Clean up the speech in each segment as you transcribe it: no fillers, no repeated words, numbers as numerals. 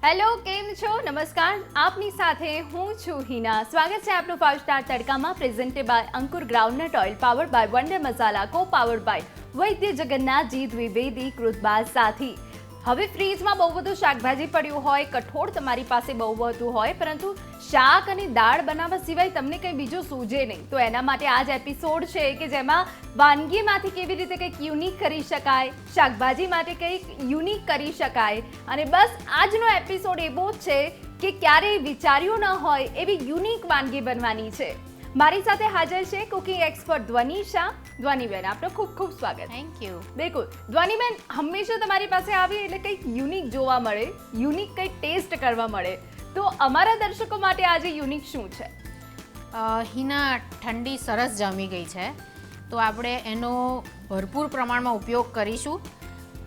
Hello, કેમ છો? નમસ્કાર, આપની સાથે હું છું હિના. સ્વાગત છે આપનું 5 સ્ટાર તડકામાં, presented by Ankur groundnut oil, powered by wonder masala, co powered by Vaidya Jagannathji Dwivedi કૃતબાલ સાથી. હવે ફ્રીજમાં બહુ બધું શાકભાજી પડ્યું હોય, કઠોળ તમારી પાસે બહુ બધું હોય, પરંતુ શાક અને દાળ બનાવવા સિવાય તમને કંઈ બીજું સૂઝે નહીં. તો એના માટે આ જ એપિસોડ છે કે જેમાં વાનગીમાંથી કેવી રીતે કંઈક યુનિક કરી શકાય, શાકભાજી માટે કંઈક યુનિક કરી શકાય. અને બસ આજનો એપિસોડ એવો જ છે કે ક્યારેય વિચાર્યું ન હોય એવી યુનિક વાનગી બનવાની છે. મારી સાથે હાજર છે કુકિંગ એક્સપર્ટ ધ્વનિશા. ધ્વનિબેન, આપનું ખૂબ ખૂબ સ્વાગત. Thank you. બિલકુલ. ધ્વનિબેન, હંમેશા તમારી પાસે આવી એટલે કંઈક યુનિક જોવા મળે, યુનિક કંઈક ટેસ્ટ કરવા મળે. તો અમારા દર્શકો માટે આજે યુનિક શું છે? હિના, ઠંડી સરસ જામી ગઈ છે, તો આપણે એનો ભરપૂર પ્રમાણમાં ઉપયોગ કરીશું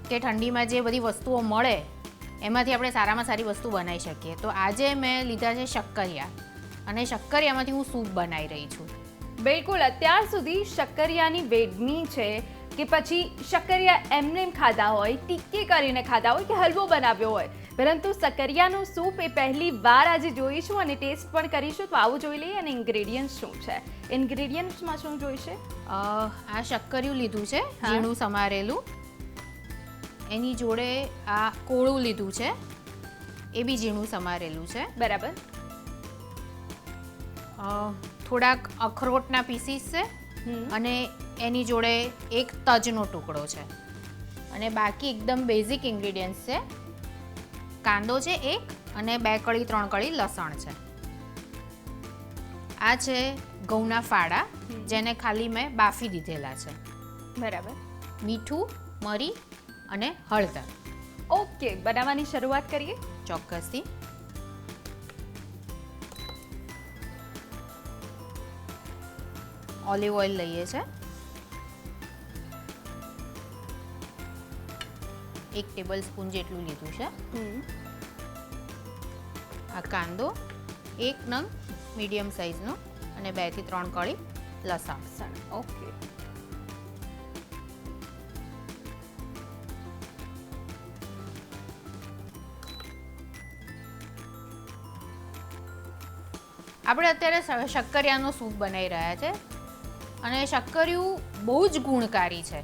કે ઠંડીમાં જે બધી વસ્તુઓ મળે એમાંથી આપણે સારામાં સારી વસ્તુ બનાવી શકીએ. તો આજે મેં લીધા છે શક્કરિયા, અને શક્કરિયામાંથી હું સૂપ બનાવી રહી છું. બિલકુલ. અત્યાર સુધી શક્કરિયાની વેડમી છે કે પછી શક્કરિયા એમને એમ ખાધા હોય, ટીક્કી કરીને ખાધા હોય કે હલવો બનાવ્યો હોય, પરંતુ શક્કરિયાનું સૂપ એ પહેલી વાર આજે જોઈશું અને ટેસ્ટ પણ કરીશું. તો આવું જોઈ લઈએ અને ઇન્ગ્રેડિયન્ટ્સ શું છે. ઇન્ગ્રેડિયન્ટ્સમાં શું જોઈશે? આ શક્કરિયું લીધું છે, ઝીણું સમારેલું. એની જોડે આ કોળું લીધું છે, એ બી ઝીણું સમારેલું છે. બરાબર. થોડાક અખરોટના પીસીસ છે, અને એની જોડે એક તજનો ટુકડો છે, અને બાકી એકદમ બેઝિક ઇન્ગ્રેડિયન્ટ્સ છે. કાંદો છે એક, અને 2 કળી 3 કળી લસણ છે. આ છે ઘઉંના ફાડા, જેને ખાલી મેં બાફી દીધેલા છે. બરાબર. મીઠું, મરી અને હળદર. ઓકે, બનાવવાની શરૂઆત કરીએ. ચોક્કસથી. ઓલિવ ઓઇલ લઈએ છે, 1 ટેબલ સ્પૂન જેટલું લીધું છે. આ કાંદો 1 નંગ મીડિયમ સાઇઝનો, અને 2 થી 3 કળી લસણ. ઓકે. આપણે અત્યારે શક્કરિયાનો સૂપ બનાવી રહ્યા છે, અને શક્કરિયું બહુ જ ગુણકારી છે.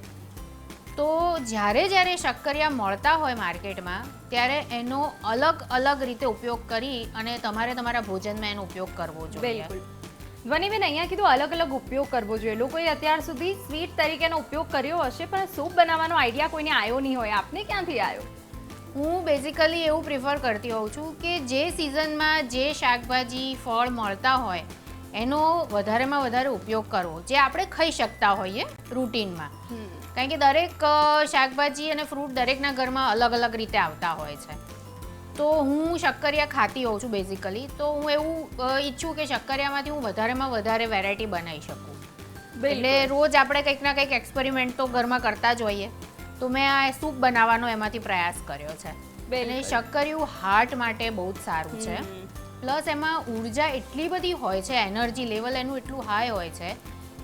તો જ્યારે શક્કરિયા મળતા હોય માર્કેટમાં, ત્યારે એનો અલગ રીતે ઉપયોગ કરી અને તમારે તમારા ભોજનમાં એનો ઉપયોગ કરવો જોઈએ. બિલકુલ. ધ્વનિબેન, અહીંયા કીધું અલગ ઉપયોગ કરવો જોઈએ. લોકોએ અત્યાર સુધી સ્વીટ તરીકેનો ઉપયોગ કર્યો હશે, પણ સૂપ બનાવવાનો આઈડિયા કોઈને આવ્યો નહીં હોય. આપને ક્યાંથી આવ્યો? હું બેઝિકલી એવું પ્રિફર કરતી હોઉં છું કે જે સિઝનમાં જે શાકભાજી ફળ મળતા હોય એનો વધારેમાં વધારે ઉપયોગ કરવો, જે આપણે ખાઈ શકતા હોઈએ રૂટીનમાં. કારણ કે દરેક શાકભાજી અને ફ્રૂટ દરેકના ઘરમાં અલગ રીતે આવતા હોય છે. તો હું શક્કરિયા ખાતી હોઉં છું બેઝિકલી, તો હું એવું ઈચ્છું કે શક્કરિયામાંથી હું વધારેમાં વધારે વેરાયટી બનાવી શકું. એટલે રોજ આપણે કંઈક ના કંઈક એક્સપેરિમેન્ટ તો ઘરમાં કરતા જ હોઈએ. તો મેં આ સૂપ બનાવવાનો એમાંથી પ્રયાસ કર્યો છે. અને શક્કરિયું હાર્ટ માટે બહુ જ સારું છે. પ્લસ એમાં ઉર્જા એટલી બધી હોય છે, એનર્જી લેવલ એનું એટલું હાઈ હોય છે.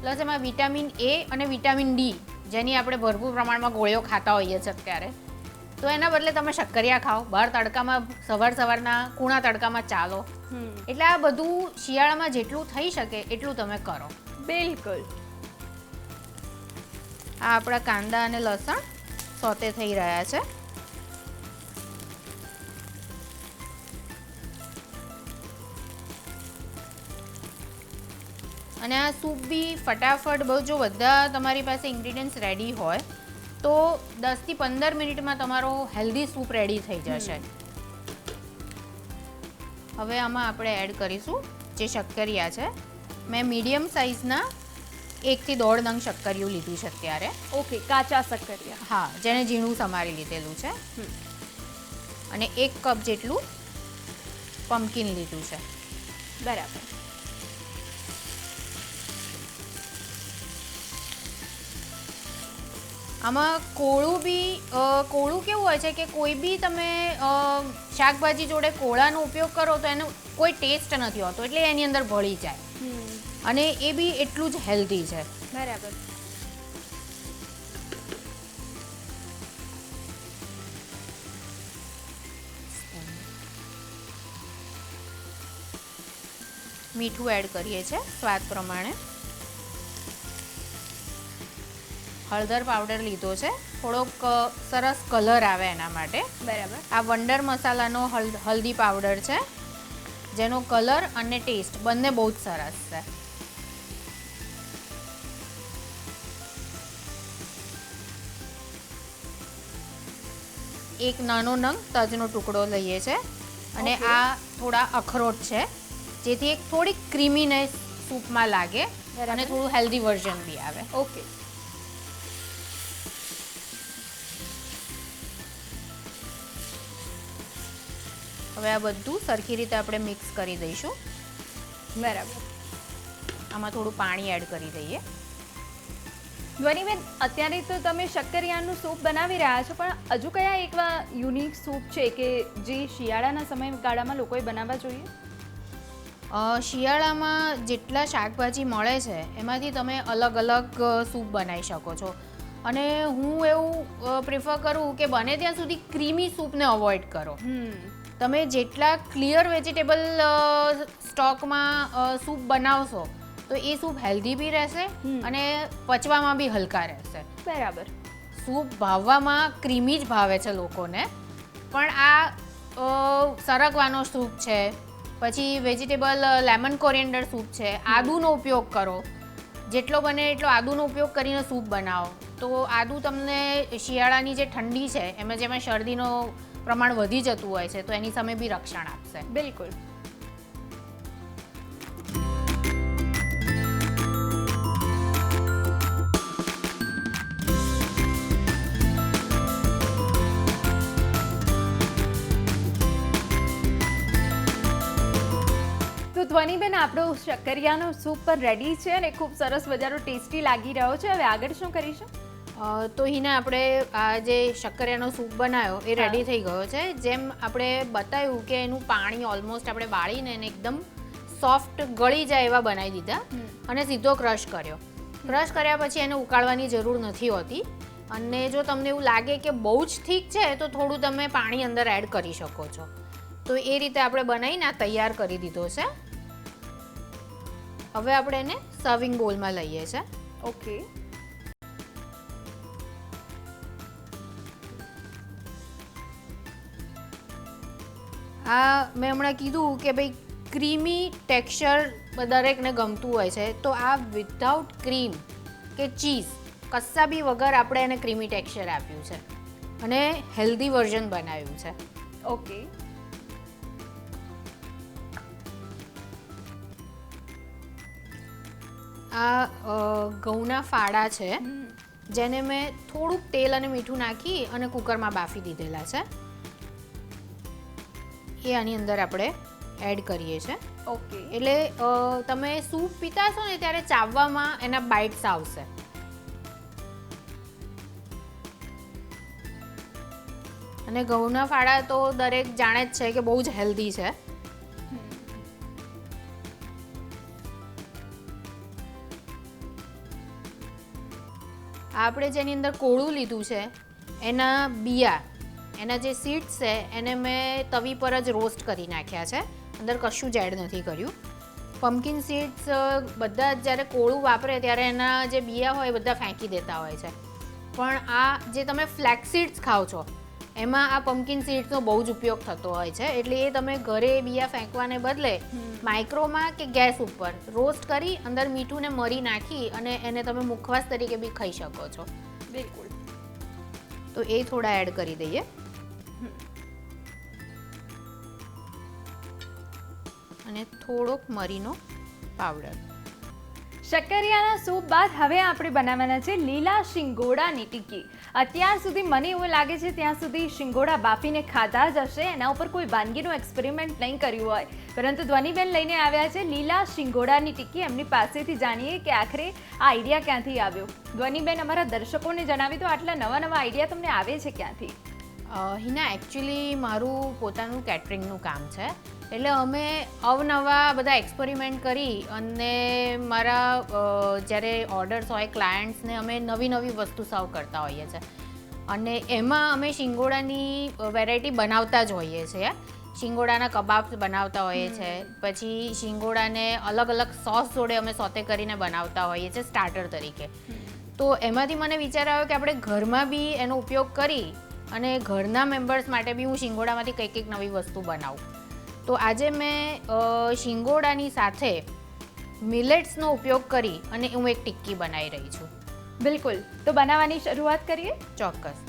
પ્લસ એમાં વિટામિન એ અને વિટામિન ડી, જેની આપણે ભરપૂર પ્રમાણમાં ગોળીઓ ખાતા હોઈએ છીએ અત્યારે. તો એના બદલે તમે શક્કરિયા ખાઓ, બહાર તડકામાં સવારના કૂણા તડકામાં ચાલો. એટલે આ બધું શિયાળામાં જેટલું થઈ શકે એટલું તમે કરો. બિલકુલ. આ આપણા કાંદા અને લસણ સોતે થઈ રહ્યા છે. અને આ સૂપ બી ફટાફટ બહુ, જો બધા તમારી પાસે ઇન્ગ્રેડિયન્ટ્સ રેડી હોય તો 10 થી 15 મિનિટમાં તમારો હેલ્ધી સૂપ રેડી થઈ જશે. હવે આમાં આપણે એડ કરીશું જે શક્કરિયા છે. મેં મીડિયમ સાઇઝના 1 થી 1.5 નંગ શક્કરિયું લીધું છે અત્યારે. ઓકે, કાચા શક્કરિયા. હા, જેને ઝીણું સમારી લીધેલું છે. અને 1 કપ જેટલું પમ્પકિન લીધું છે. બરાબર. આમાં કોળું કેવું હોય છે કે કોઈ બી તમે શાકભાજી જોડે કોળાનો ઉપયોગ કરો તો એનો કોઈ ટેસ્ટ નથી હોતો, એટલે એની અંદર ભળી જાય. અને એ બી એટલું જ હેલ્ધી છે. બરાબર. મીઠું એડ કરીએ છીએ સ્વાદ પ્રમાણે. હળદર પાવડર લીધો છે, થોડોક સરસ કલર આવે એના માટે. બરાબર. આ વંડર મસાલાનો હલ્દી પાવડર છે, જેનો કલર અને ટેસ્ટ બંને બહુ જ સરસ છે. એક નાનો નંગ તજનો ટુકડો લઈએ છે અને આ થોડા અખરોટ છે, જેથી એક થોડીક ક્રીમીનેસ સૂપમાં લાગે અને થોડું હેલ્ધી વર્ઝન બી આવે. ઓકે. હવે આ બધું સરખી રીતે આપણે મિક્સ કરી દઈશું. બરાબર. આમાં થોડું પાણી એડ કરી દઈએ. ધ્વનિબેન, અત્યારે તો તમે શક્કરિયાનું સૂપ બનાવી રહ્યા છો, પણ હજુ કયા એવા યુનિક સૂપ છે કે જે શિયાળાના સમયગાળામાં લોકોએ બનાવવા જોઈએ? શિયાળામાં જેટલા શાકભાજી મળે છે એમાંથી તમે અલગ અલગ સૂપ બનાવી શકો છો. અને હું એવું પ્રિફર કરું કે બને ત્યાં સુધી ક્રીમી સૂપને અવોઇડ કરો. તમે જેટલા ક્લિયર વેજીટેબલ સ્ટોકમાં સૂપ બનાવશો તો એ સૂપ હેલ્ધી બી રહેશે અને પચવામાં બી હલકા રહેશે. બરાબર. સૂપ ભાવવામાં ક્રીમી જ ભાવે છે લોકોને, પણ આ સરગવાનો સૂપ છે, પછી વેજીટેબલ લેમન કોરિએન્ડર સૂપ છે, આદુનો ઉપયોગ કરો. જેટલો બને એટલો આદુનો ઉપયોગ કરીને સૂપ બનાવો તો આદુ તમને શિયાળાની જે ઠંડી છે એમાં જેમાં શરદીનો પ્રમાણ વધી જતું હોય છે તો એની સામે બી રક્ષણ આપશે. બિલકુલ. તો ધ્વનિબેન, આપણો શક્કરિયાનો સૂપ પણ રેડી છે અને ખૂબ સરસ મજાનો ટેસ્ટી લાગી રહ્યો છે. હવે આગળ શું કરીશું? તો હિના આપણે આ જે શક્કરિયાનો સૂપ બનાવ્યો એ રેડી થઈ ગયો છે. જેમ આપણે બતાવ્યું કે એનું પાણી ઓલમોસ્ટ આપણે બાળીને એને એકદમ સોફ્ટ ગળી જાય એવા બનાવી દીધા અને સીધો ક્રશ કર્યો. ક્રશ કર્યા પછી એને ઉકાળવાની જરૂર નથી હોતી. અને જો તમને એવું લાગે કે બહુ જ ઠીક છે તો થોડું તમે પાણી અંદર એડ કરી શકો છો. તો એ રીતે આપણે બનાવીને આ તૈયાર કરી દીધો છે. હવે આપણે એને સર્વિંગ બોલમાં લઈએ છીએ. ઓકે. આ મેં હમણાં કીધું કે ભાઈ ક્રીમી ટેક્સચર દરેકને ગમતું હોય છે, તો આ વિધાઉટ ક્રીમ કે ચીઝ કશા બી વગર આપણે એને ક્રીમી ટેક્સચર આપ્યું છે અને હેલ્ધી વર્ઝન બનાવ્યું છે. ઓકે. આ ઘઉંના ફાડા છે, જેને મેં થોડુંક તેલ અને મીઠું નાખી અને કુકરમાં બાફી દીધેલા છે. એ આની અંદર આપણે એડ કરીએ છીએ. ઓકે. એટલે તમે સૂપ પીતા હશો ને ત્યારે ચાવવામાં એના બાઇટ્સ આવશે. અને ઘઉંના ફાડા તો દરેક જાણે જ છે કે બહુ જ હેલ્ધી છે. આપણે જેની અંદર કોળું લીધું છે એના બિયા, એના જે સીડ્સ છે એને મેં તવી પર જ રોસ્ટ કરી નાખ્યા છે, અંદર કશું જ એડ નથી કર્યું. પમ્પકિન સીડ્સ બધા જ્યારે કોળું વાપરે ત્યારે એના જે બિયા હોય એ બધા ફેંકી દેતા હોય છે, પણ આ જે તમે ફ્લેક્સ સીડ્સ ખાઓ છો એમાં આ પમ્પકિન સીડ્સનો બહુ જ ઉપયોગ થતો હોય છે. એટલે એ તમે ઘરે બિયા ફેંકવાને બદલે માઇક્રોમાં કે ગેસ ઉપર રોસ્ટ કરી અંદર મીઠું ને મરી નાખી અને એને તમે મુખવાસ તરીકે બી ખાઈ શકો છો. બિલકુલ. તો એ થોડા એડ કરી દઈએ. અને થોડોક મરીનો પાવડર. શક્કરિયાના સૂપ બાદ હવે આપણે બનાવવાના છે લીલા શિંગોડાની ટિક્કી. અત્યાર સુધી મને એવું લાગે છે ત્યાં સુધી શિંગોડા બાફીને ખાધા જ હશે, એના ઉપર કોઈ વાનગીનું એક્સપેરિમેન્ટ નહીં કર્યું હોય, પરંતુ ધ્વનિબેન લઈને આવ્યા છે લીલા શિંગોડાની ટિક્કી. એમની પાસેથી જાણીએ કે આખરે આ આઈડિયા ક્યાંથી આવ્યો. ધ્વનિબેન, અમારા દર્શકોને જણાવી દો, આટલા નવા નવા આઈડિયા તમને આવે છે ક્યાંથી? હિના, એકચ્યુઅલી મારું પોતાનું કેટરિંગનું કામ છે, એટલે અમે અવનવા બધા એક્સપેરિમેન્ટ કરી અને મારા જ્યારે ઓર્ડર્સ હોય ક્લાયન્ટ્સને અમે નવી નવી વસ્તુ સર્વ કરતા હોઈએ છીએ અને એમાં અમે શિંગોડાની વેરાયટી બનાવતા જ હોઈએ છીએ. શિંગોડાના કબાબ બનાવતા હોઈએ છે, પછી શિંગોડાને અલગ અલગ સોસ જોડે અમે સોતે કરીને બનાવતા હોઈએ છીએ સ્ટાર્ટર તરીકે. તો એમાંથી મને વિચાર આવ્યો કે આપણે ઘરમાં બી એનો ઉપયોગ કરી અને ઘરના મેમ્બર્સ માટે બી હું શિંગોડામાંથી કંઈક નવી વસ્તુ બનાવું. તો આજે મેં શિંગોડાની સાથે મિલેટ્સનો ઉપયોગ કરી અને હું એક ટિક્કી બનાવી રહી છું. બિલકુલ, તો બનાવવાની શરૂઆત કરીએ. ચોક્કસ.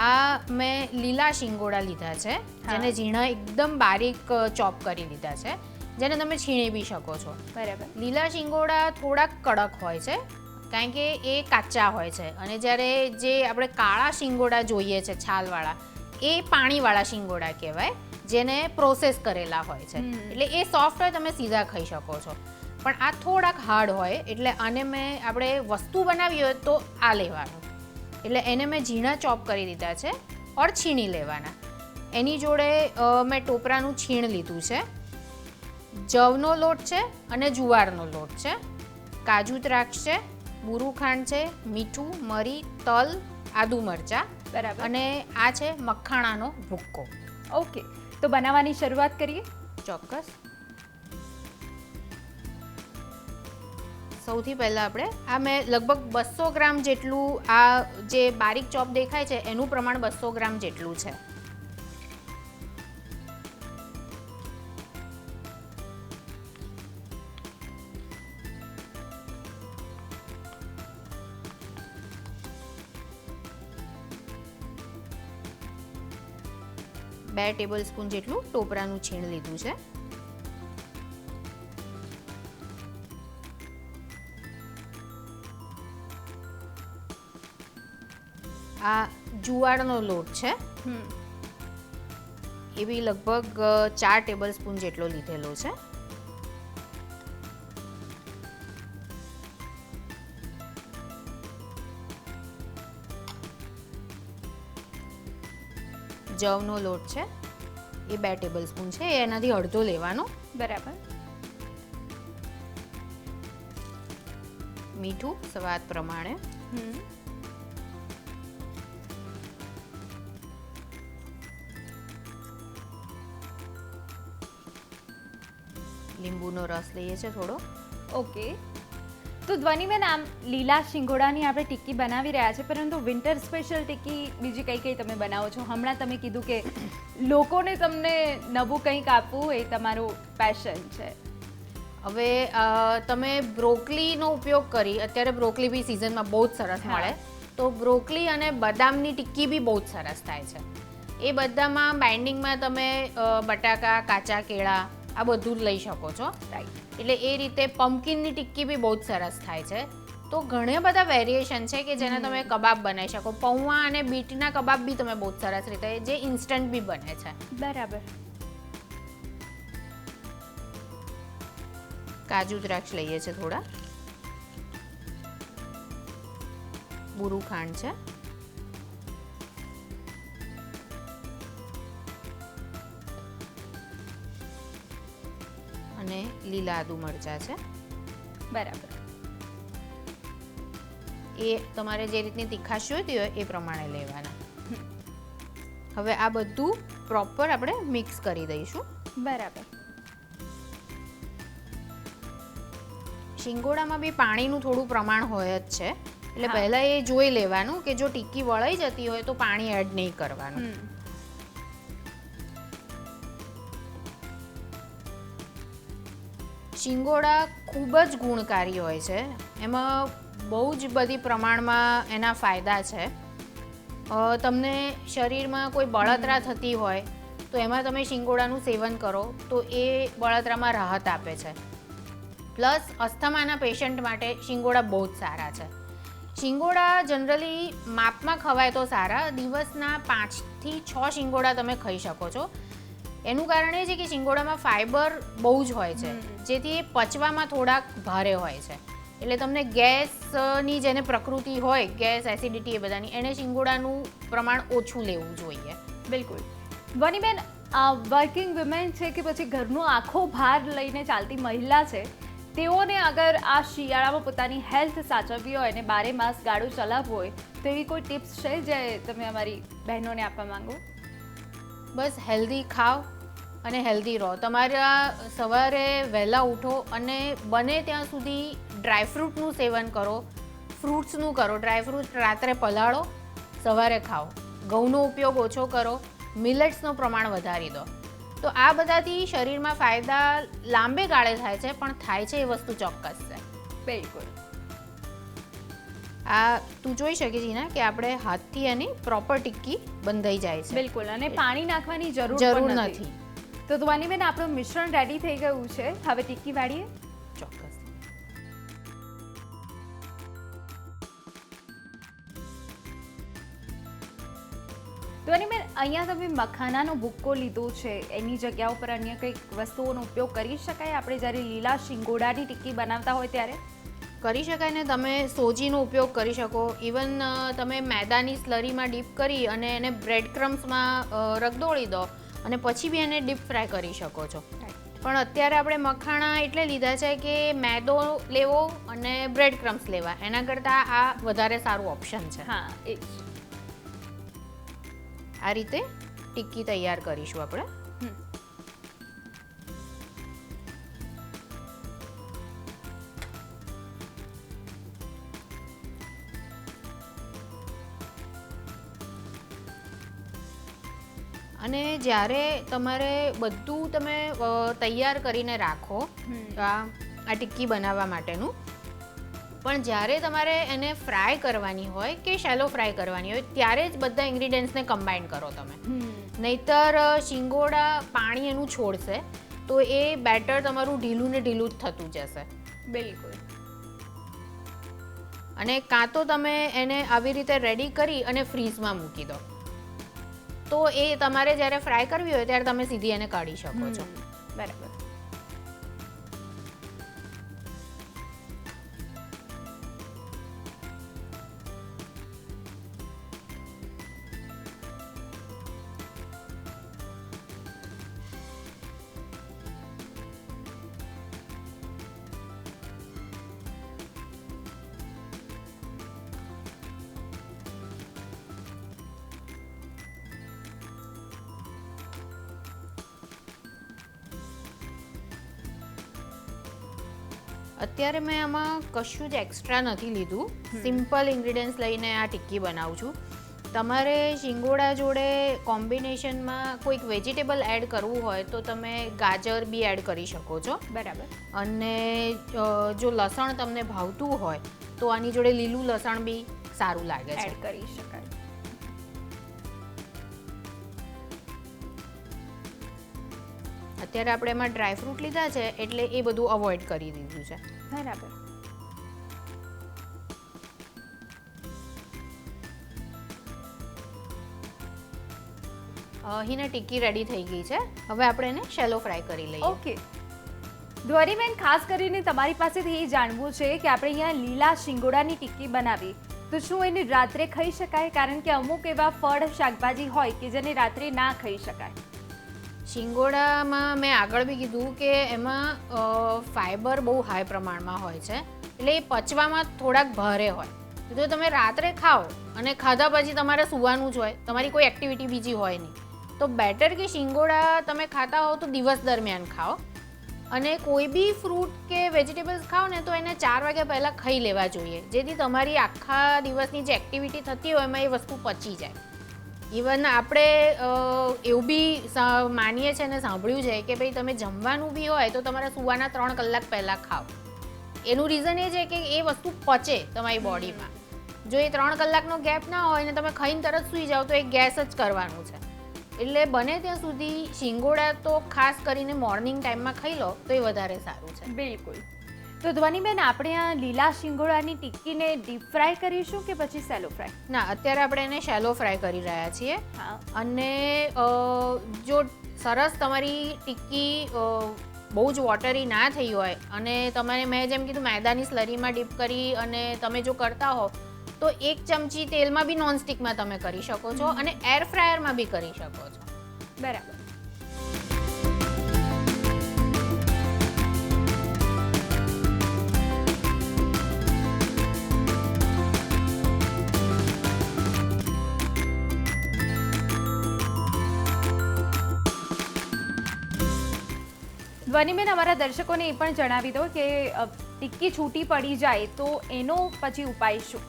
આ મેં લીલા શિંગોડા લીધા છે, જેને ઝીણા એકદમ બારીક ચોપ કરી લીધા છે, જેને તમે છીણી બી શકો છો. બરાબર. લીલા શિંગોડા થોડાક કડક હોય છે કારણ કે એ કાચા હોય છે, અને જ્યારે જે આપણે કાળા શિંગોડા જોઈએ છે છાલવાળા, એ પાણીવાળા શિંગોડા કહેવાય, જેને પ્રોસેસ કરેલા હોય છે. એટલે એ સોફ્ટ હોય, તમે સીધા ખાઈ શકો છો. પણ આ થોડાક હાર્ડ હોય, એટલે આને આપણે વસ્તુ બનાવી હોય તો આ લેવાનું. એટલે એને મેં ઝીણા ચોપ કરી દીધા છે ઓર છીણી લેવાના. એની જોડે મેં ટોપરાનું છીણ લીધું છે, જવનો લોટ છે અને જુવારનો લોટ છે, કાજુ દ્રાક્ષ છે, બુરુ ખાંડ છે, મીઠું, મરી, તલ, આદુ મરચાં, બરાબર. અને આ છે મખાણાનો ભૂક્કો. ઓકે, તો બનાવવાની શરૂઆત કરીએ. ચોક્કસ. સૌથી પહેલાં આપણે આ મેં લગભગ 200 ગ્રામ જેટલું, આ જે બારીક ચોપ દેખાય છે એનું પ્રમાણ 200 ગ્રામ જેટલું છે. બે ટેબલ સ્પૂન જેટલું ટોપરાનું છીણ લીધું છે. આ જુવારનો લોટ છે, એ બી લગભગ 4 ટેબલ સ્પૂન જેટલો લીધેલો છે. જવનો લોટ છે, એ 2 ટેબલ સ્પૂન છે, એનાથી અડધો લેવાનો. બરાબર. મીઠું સ્વાદ પ્રમાણે. લીંબુનો રસ લઈએ છીએ થોડો. ઓકે, તો ધ્વનિબેન, આમ લીલા શિંગોડાની આપણે ટિક્કી બનાવી રહ્યા છે, પરંતુ વિન્ટર સ્પેશિયલ ટિક્કી બીજી કઈ કઈ તમે બનાવો છો? હમણાં તમે કીધું કે લોકોને તમને નવું કંઈક આપવું એ તમારું પેશન છે. હવે તમે બ્રોકલીનો ઉપયોગ કરી, અત્યારે બ્રોકલી બી સિઝનમાં બહુ જ સરસ મળે, તો બ્રોકલી અને બદામની ટિક્કી બી બહુ જ સરસ થાય છે. એ બધામાં બાઇન્ડિંગમાં તમે બટાકા, કાચા કેળા, આ બધું જ લઈ શકો છો. રાઈટ. એટલે એ રીતે પમ્પકિનની ટિક્કી બી બહુ જ સરસ થાય છે. તો ઘણા બધા વેરિએશન છે કે જેને તમે કબાબ બનાવી શકો. પૌવા અને બીટના કબાબ બી તમે બહુ જ સરસ રીતે, જે ઇન્સ્ટન્ટ બી બને છે. બરાબર. કાજુ દ્રાક્ષ લઈએ છીએ થોડા, બુરુ ખાંડ છે, અને લીલા આદુ મરચાં છે. બરાબર. એ તમારે જે રીતની તીખાશ જોઈતી હોય એ પ્રમાણે લેવાના. હવે આ બધું પ્રોપર આપણે મિક્સ કરી દઈશું. બરાબર. શિંગોડામાં બી પાણીનું થોડું પ્રમાણ હોય જ છે, એટલે પહેલાં એ જોઈ લેવાનું કે જો ટિક્કી વળાઈ જતી હોય તો પાણી એડ નહીં કરવાનું. શિંગોડા ખૂબ જ ગુણકારી હોય છે, એમાં બહુ જ બધી પ્રમાણમાં એના ફાયદા છે. તમને શરીરમાં કોઈ બળતરા થતી હોય તો એમાં તમે શિંગોડાનું સેવન કરો તો એ બળતરામાં રાહત આપે છે. પ્લસ અસ્થમાના પેશન્ટ માટે શિંગોડા બહુ જ સારા છે. શિંગોડા જનરલી માપમાં ખવાય તો સારા, દિવસના 5 થી 6 શિંગોડા તમે ખાઈ શકો છો. એનું કારણ એ છે કે શિંગોડામાં ફાઈબર બહુ જ હોય છે, જેથી એ પચવામાં થોડાક ભારે હોય છે. એટલે તમને ગેસની જેને પ્રકૃતિ હોય, ગેસ, એસિડિટી એ બધાની, એને શિંગોડાનું પ્રમાણ ઓછું લેવું જોઈએ. બિલકુલ. વનીબેન, વર્કિંગ વુમેન છે કે પછી ઘરનો આખો ભાર લઈને ચાલતી મહિલા છે, તેઓને અગર આ શિયાળામાં પોતાની હેલ્થ સાચવવી હોય અને 12 માસ ગાડું ચલાવવું હોય તો એવી કોઈ ટિપ્સ છે જે તમે અમારી બહેનોને આપવા માંગો? બસ હેલ્ધી ખાઓ, અને હેલ્ધી રહો. તમારા સવારે વહેલા ઉઠો અને બને ત્યાં સુધી ડ્રાયફ્રૂટનું સેવન કરો, ફ્રૂટ્સનું કરો. ડ્રાયફ્રૂટ રાત્રે પલાળો, સવારે ખાઓ. ઘઉંનો ઉપયોગ ઓછો કરો, મિલેટ્સનું પ્રમાણ વધારી દો. તો આ બધાથી શરીરમાં ફાયદા લાંબે ગાળે થાય છે, પણ થાય છે એ વસ્તુ ચોક્કસ છે. બિલકુલ. આ તું જોઈ શકે છે ને કે આપણે હાથથી એની પ્રોપર ટિક્કી બંધાઈ જાય છે. બિલકુલ, અને પાણી નાખવાની જરૂર જરૂર પણ નથી. તો ધ્વનિબેન, આપણું મિશ્રણ રેડી થઈ ગયું છે. હવે ટિક્કી વાળીએ. ચોક્કસ. ધ્વનિબેન, અહીંયા તમે મખાનાનો ભૂક્કો લીધો છે, એની જગ્યા ઉપર અન્ય કંઈક વસ્તુઓનો ઉપયોગ કરી શકાય આપણે જ્યારે લીલા શિંગોડાની ટિક્કી બનાવતા હોય ત્યારે? કરી શકાય ને. તમે સોજીનો ઉપયોગ કરી શકો. ઇવન તમે મેદાની સ્લરીમાં ડીપ કરી અને એને બ્રેડ ક્રમ્સમાં રગદોળી દો અને પછી બી એને ડીપ ફ્રાય કરી શકો છો. પણ અત્યારે આપણે મખાણા એટલે લીધા છે કે મેદો લેવો અને બ્રેડ ક્રમ્સ લેવા, એના કરતાં આ વધારે સારું ઓપ્શન છે. હા, એ જ. આ રીતે ટિક્કી તૈયાર કરીશું આપણે. અને જ્યારે તમારે બધું તમે તૈયાર કરીને રાખો આ ટિક્કી બનાવવા માટેનું, પણ જ્યારે તમારે એને ફ્રાય કરવાની હોય કે શેલો ફ્રાય કરવાની હોય ત્યારે જ બધા ઇન્ગ્રીડિયન્ટ્સને કમ્બાઈન કરો તમે. નહીતર શિંગોડા પાણી એનું છોડશે તો એ બેટર તમારું ઢીલું ને ઢીલું જ થતું જશે. બિલકુલ. અને કાં તો તમે એને આવી રીતે રેડી કરી અને ફ્રીઝમાં મૂકી દો, તો એ તમારે જ્યારે ફ્રાય કરવી હોય ત્યારે તમે સીધી એને કાઢી શકો છો. બરાબર. અત્યારે મેં આમાં કશું જ એક્સ્ટ્રા નથી લીધું. સિમ્પલ ઇન્ગ્રીડિયન્ટ્સ લઈને આ ટિક્કી બનાવું છું. તમારે શિંગોડા જોડે કોમ્બિનેશનમાં કોઈક વેજીટેબલ એડ કરવું હોય તો તમે ગાજર બી એડ કરી શકો છો. બરાબર. અને જો લસણ તમને ભાવતું હોય તો આની જોડે લીલું લસણ બી સારું લાગે છે. એડ કરી શકાય. અત્યારે આપણે એમાં ડ્રાયફ્રૂટ લીધા છે એટલે એ બધું અવોઇડ કરી દીધું છે. બરાબર. અહીંને ટિક્કી રેડી થઈ ગઈ છે. હવે આપણે એને શેલો ફ્રાય કરી લઈએ. ઓકે. ધ્વનિબેન, ખાસ કરીને તમારી પાસેથી એ જાણવું છે કે આપણે અહીંયા લીલા શિંગોડાની ટિક્કી બનાવી તો શું એને રાત્રે ખાઈ શકાય? કારણ કે અમુક એવા ફળ શાકભાજી હોય કે જેને રાત્રે ના ખાઈ શકાય. શિંગોડામાં મેં આગળ બી કીધું કે એમાં ફાઈબર બહુ હાઈ પ્રમાણમાં હોય છે, એટલે એ પચવામાં થોડાક ભારે હોય. જો તમે રાત્રે ખાઓ અને ખાધા પછી તમારે સૂવાનું જ હોય, તમારી કોઈ એક્ટિવિટી બીજી હોય નહીં, તો બેટર કે શિંગોડા તમે ખાતા હો તો દિવસ દરમિયાન ખાઓ. અને કોઈ બી ફ્રૂટ કે વેજીટેબલ્સ ખાઓ ને તો એને 4 વાગ્યા પહેલાં ખાઈ લેવા જોઈએ, જેથી તમારી આખા દિવસની જે એક્ટિવિટી થતી હોય એમાં એ વસ્તુ પચી જાય. ઇવન આપણે એવું બી માનીએ છીએ અને સાંભળ્યું છે કે ભાઈ તમે જમવાનું બી હોય તો તમારે સૂવાના 3 કલાક પહેલાં ખાઓ. એનું રીઝન એ છે કે એ વસ્તુ પચે તમારી બોડીમાં. જો એ 3 કલાકનો ગેપ ના હોય ને તમે ખાઈને તરત સૂઈ જાઓ તો એ ગેસ જ કરવાનું છે. એટલે બને ત્યાં સુધી શિંગોડા તો ખાસ કરીને મોર્નિંગ ટાઈમમાં ખાઈ લો તો એ વધારે સારું છે. બિલકુલ. તો ધ્વનિબેન, આપણે આ લીલા શિંગોડાની ટિક્કીને ડીપ ફ્રાય કરીશું કે પછી સેલો ફ્રાય? ના, અત્યારે આપણે એને શેલો ફ્રાય કરી રહ્યા છીએ. હા. અને જો સરસ તમારી ટિક્કી બહુ જ વોટરી ના થઈ હોય અને તમારે મેં જેમ કીધું મેદાની સ્લરીમાં ડીપ કરી અને તમે જો કરતા હો તો 1 ચમચી તેલમાં બી નોનસ્ટિકમાં તમે કરી શકો છો અને એર ફ્રાયરમાં બી કરી શકો છો. બરાબર. ધ્વનિબેન, અમારા દર્શકોને એ પણ જણાવી દો કે ટિક્કી છૂટી પડી જાય તો એનો પછી ઉપાય શું?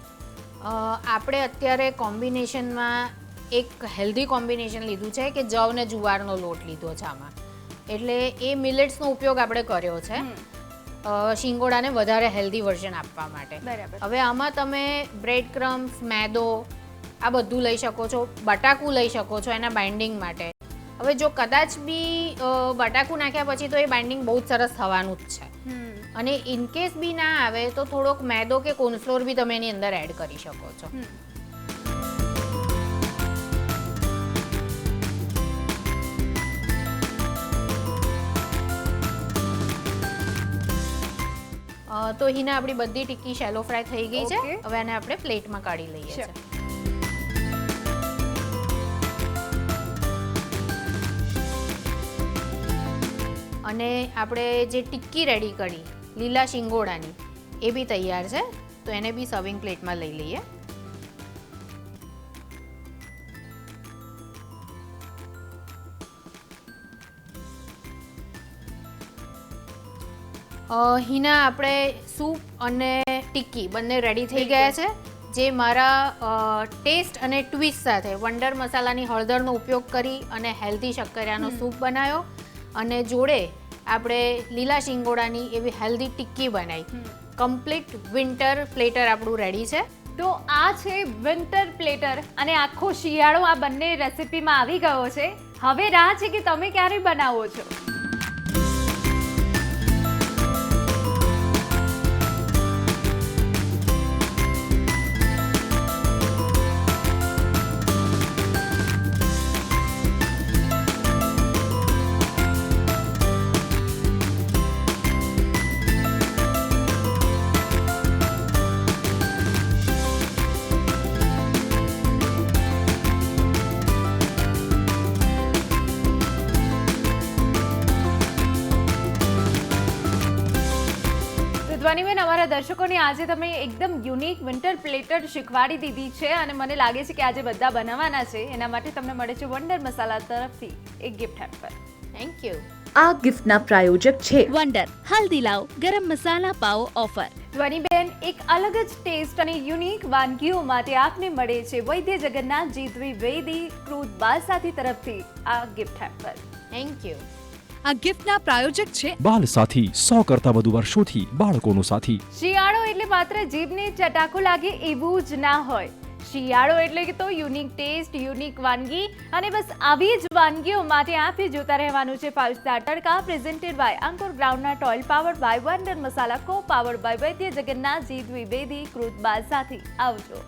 આપણે અત્યારે કોમ્બિનેશનમાં એક હેલ્ધી કોમ્બિનેશન લીધું છે કે જવ ને જુવારનો લોટ લીધો છે આમાં, એટલે એ મિલેટ્સનો ઉપયોગ આપણે કર્યો છે શિંગોડાને વધારે હેલ્ધી વર્ઝન આપવા માટે. બરાબર. હવે આમાં તમે બ્રેડ ક્રમ્સ, મેદો આ બધું લઈ શકો છો, બટાકું લઈ શકો છો એના બાઇન્ડિંગ માટે. હવે જો કદાચ બી બટાકું નાખ્યા પછી તો એ બાઇન્ડિંગ બહુ જ સરસ થવાનું જ છે, અને ઇનકેસ બી ના આવે તો થોડોક મેદો કે કોર્નફ્લોર બી તમે એની અંદર એડ કરી શકો છો. તો હિના આપણી બધી ટિક્કી શેલો ફ્રાય થઈ ગઈ છે. Okay. હવે આને આપણે પ્લેટમાં કાઢી લઈએ Sure. છીએ. અને આપણે જે ટિક્કી રેડી કરી લીલા શિંગોડાની એ બી તૈયાર છે, તો એને બી સર્વિંગ પ્લેટમાં લઈ લઈએ. હિના આપણે સૂપ અને ટિક્કી બંને રેડી થઈ ગયા છે, જે મારા ટેસ્ટ અને ટ્વિસ્ટ સાથે વંડર મસાલાની હળદરનો ઉપયોગ કરી અને હેલ્ધી શક્કરિયાનો સૂપ બનાવ્યો, અને જોડે આપણે લીલા શિંગોડાની એવી હેલ્ધી ટિક્કી બનાવી. કમ્પ્લીટ વિન્ટર પ્લેટર આપણું રેડી છે. તો આ છે વિન્ટર પ્લેટર, અને આખો શિયાળો આ બંને રેસિપીમાં આવી ગયો છે. હવે રાહ છે કે તમે ક્યારે બનાવો છો. ધ્વનિબેન, અમારા દર્શકોને આજે તમે એકદમ યુનિક વિન્ટર પ્લેટર શીખવાડી દીધી છે, અને મને લાગે છે કે આજે બધા બનાવવાના છે. એના માટે તમને મળે છે વંડર મસાલા તરફથી એક ગિફ્ટ હેમ્પર. Thank you. આ ગિફ્ટના પ્રાયોજક છે વંડર હલ્દી લાવ ગરમ મસાલા પાવ ઓફર. ધ્વનિબેન, એક અલગ જ ટેસ્ટ અને યુનિક વાનગીઓ માટે આપને મળે છે વૈદ્ય જગન્નાથજી દ્વિવેદી ક્રૂડ બાલસાથી તરફથી આ ગિફ્ટ હેમ્પર. Thank you. આ ગિફ્ટના પ્રાયોજક છે બાલ સાથી 100 કરતા વધુ વર્ષોથી બાળકોનો સાથી. શિયાળો એટલે માત્ર જીભને ચટાકો લાગે એવું જ ના હોય. શિયાળો એટલે કે તો યુનિક ટેસ્ટ, યુનિક વાનગી, અને બસ આવી જ વાનગીઓ માટે આપે જોતા રહેવાનું છે 5 star tadka, presented by Ankur groundnut oil, powered by wonder masala, co powered by Vaidya Jagannathji Dwivedi ક્રૂડ બાલસાથી. આવજો.